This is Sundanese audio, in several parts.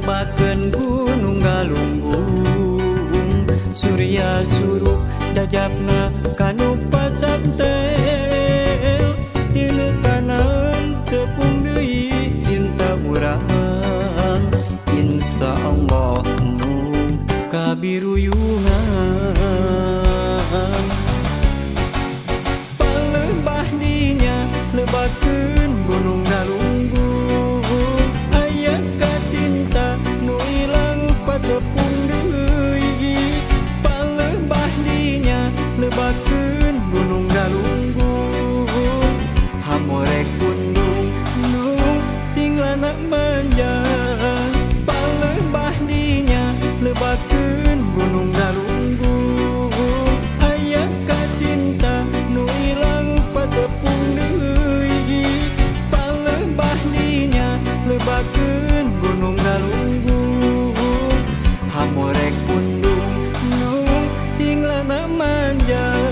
lebakeun Gunung Galunggung Surya surup dajabna kanu pacantel tilu kanan tepung deui cinta urang insya Allah nu kabiruyungan palebah dinya lebakeun Gunung Galunggung aya kacinta nu ilang patepung deui palebah dinya lebakeun Gunung Galunggung hamorek kundung nu singlana manjang palebah dinya lebakeun Gunung Galunggung aya kacinta nu ilang patepung deui palebah dinya lebakeun Gunung Galunggung hamorek kundung nu singlana manjang.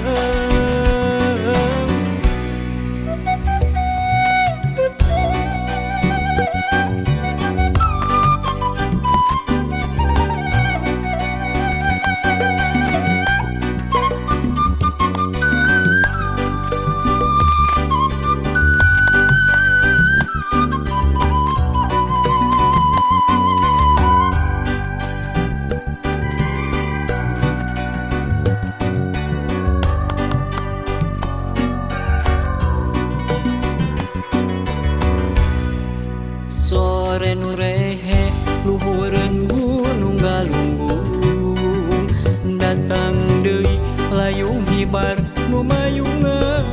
Sore nu rehe luhureun Gunung Galunggung datang deui layung hibar nu mayungan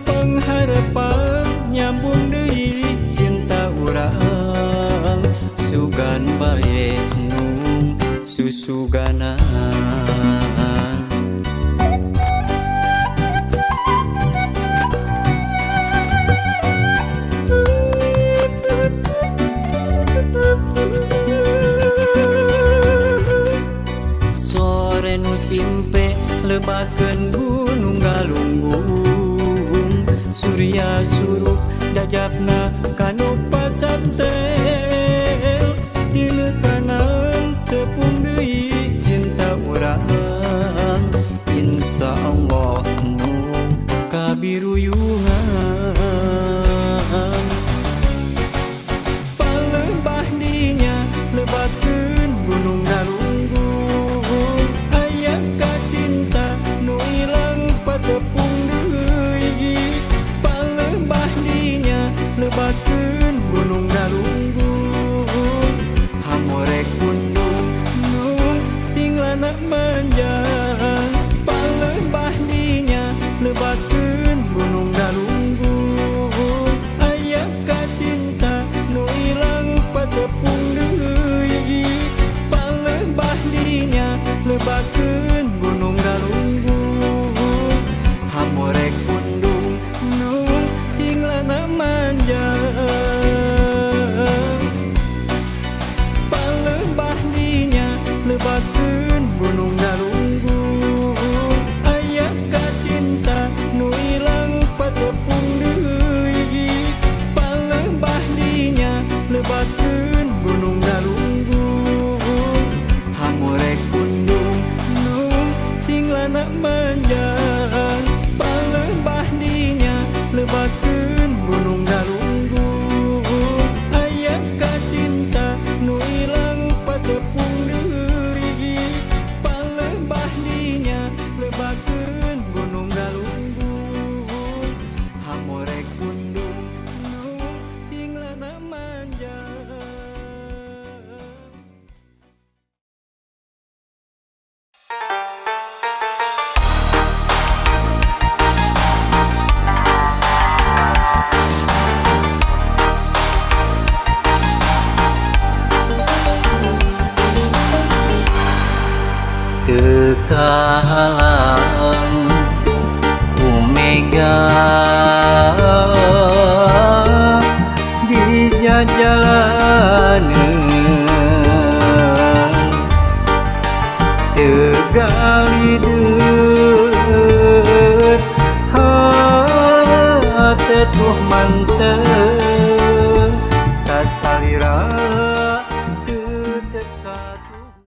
pangharepan nyambung deui cinta urang sugan bae nu susuganan nu simpe lebakeun Gunung Galunggung Surya surup dajabna kanu pacantel tilu kanan tepung deui cinta urang insya Allah nu kabiruyungan palebah dinya lebakeun Gunung Galunggung kacinta nu ilang patepung deui palebah dinya lebakeun Gunung Galunggung hamorek kundung nu singlana manjang palebah dinya lebakeun Gunung Galunggung aya kacinta nu ilang patepung deui palebah dinya lebakeun Gunung Galunggung hamorek kundung nu singlana manjang palebah dinya lebakeun Gunung Galunggung aya kacinta nu ilang patepung deui palebah dinya lebakeun Gunung Galunggung hamorek kundung nu singlana manjang palebah dinya lebakeun Gunung Galunggung aya kacinta nu ilang patepung deui palebah dinya lebakeun Gunung Galunggung hamorek kundung nu singlana manjang. Kekahalang Umega di jalanan tegali deut hate tuh manten